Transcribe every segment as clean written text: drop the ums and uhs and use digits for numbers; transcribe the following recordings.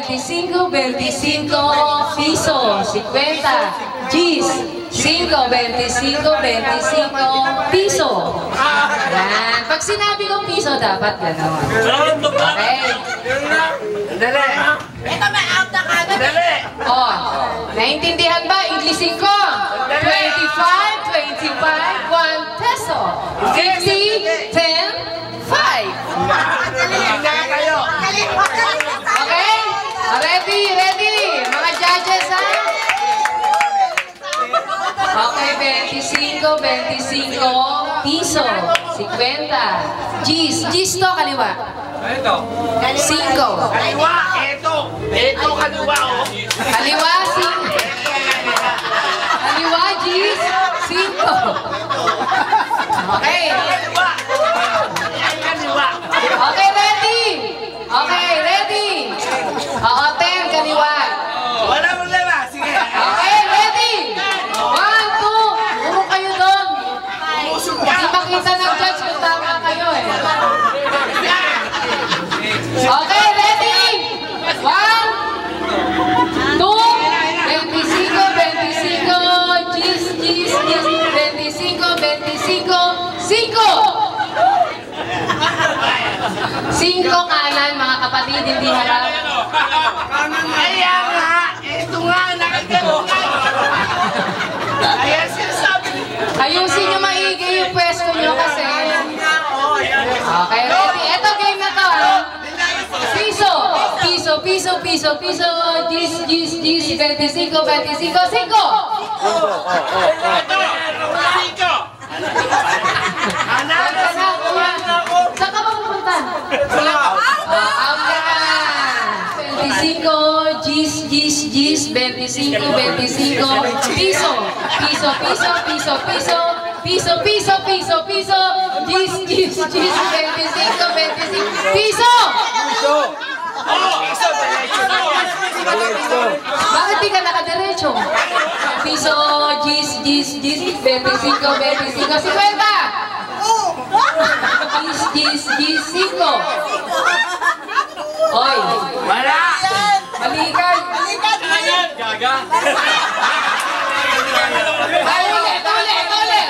25, 25 piso, 50. Gis, 5, 25, 25 piso. Yan. Pag sinabi kong piso, dapat gano'n. Okay. Dali. Ito may out na kagad. Dali. Oh, naintindihan ba? Inglesin ko. 25, 25, 1 peso. 50, 10, 5. Okay? Ready, ready. Mga judges, ha? Okay, 25, 25 piso. 50. Gis, gis to, kaliwa. Ito. 5. Kaliwa, ito. Ito, kaliwa, oh. Kaliwa, 5. Kaliwa, Gis, 5. Okay. Kaliwa. Yan, kaliwa. Okay, ready? Okay, ready? Oo, 10, kaliwa. Wala problema. Sige. Okay, ready? 1, 2. Puro kayo doon. Hindi makita ng judge kung tama kayo eh. Okay, ready? 1, 2, 25, 25, gis, gis, gis, 25, 25, 5. 5 kanan, mga kapatid, hindi harap. Kaya nga, ito nga, nakagano ka. Kaya sinasabi. Ayusin nyo maigi yung pwesto nyo kasi. Okay, ready? Ito game na to, ha? Piso, piso, piso, piso, piso, gis, gis, gis, 25, 25, 5. Ito, siko. Saan ka na, kuya? Saan ka ba pupunta? Out ka na. 25, gis, gis, gis, 25, 25, piso, piso, piso, piso, piso, piso, piso, piso, piso, gis, gis, gis, 25, 25, piso! Bakit di ka nakadiretso? Piso, gis, gis, gis, 25, 25, 50! Gis, gis, gis, 5! Oy! Wala. Balikan! Gaga. Ay, ulit, ulit, ulit!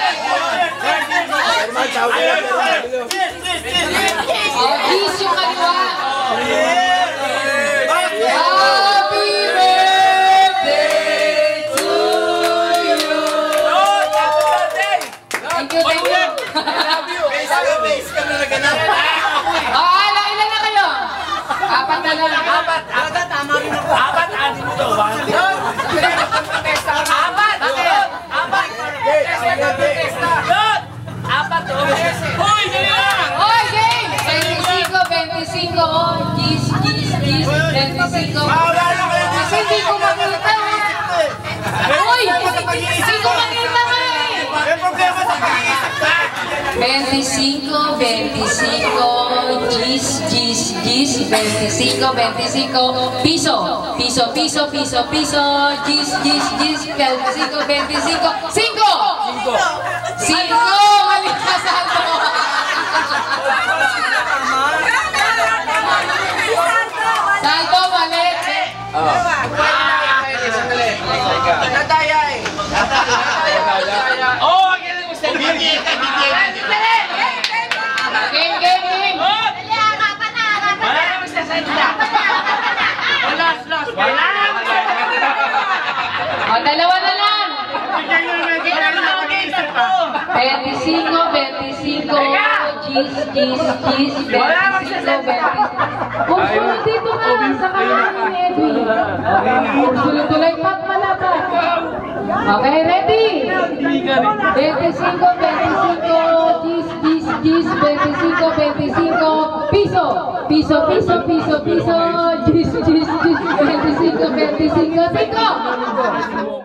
Oh, gis yung kaliwa! Happy birthday to you! Thank you, thank you! Oh, ilan na kayo? 4 na lang. 4. Tama rin ako. 4, anin mo to. 1, 2. 4. Bakit? 4. 4. Hoy, dali lang! Oy, game! 25, 25, gis, gis, gis, 25. Kasi hindi ko makita. Uy! Hindi ko makita nga eh! May problema sa pag-iisip ka. 25, 25, gis, gis, gis, 25, 25, piso, piso, piso, piso, piso, gis, gis, gis, 25, 25, 5! 5! Mali ka sa ito! Salto, mali! Nadaya eh. Oo, ang galing mo sa bigyan. Game, game, game! Wala naman sa salita. Wala naman sa salita. O, dalawa na lang! 25, 25, gis, gis, gis, 25, 25. Ursulo dito nga, sa kanan ni Edwin. Ursulo tulay pat malapat. Okay, ready? 25, 25, gis, gis, gis, 25, 25, piso, piso, piso, piso, piso, gis, gis, gis, 25, 25, 5.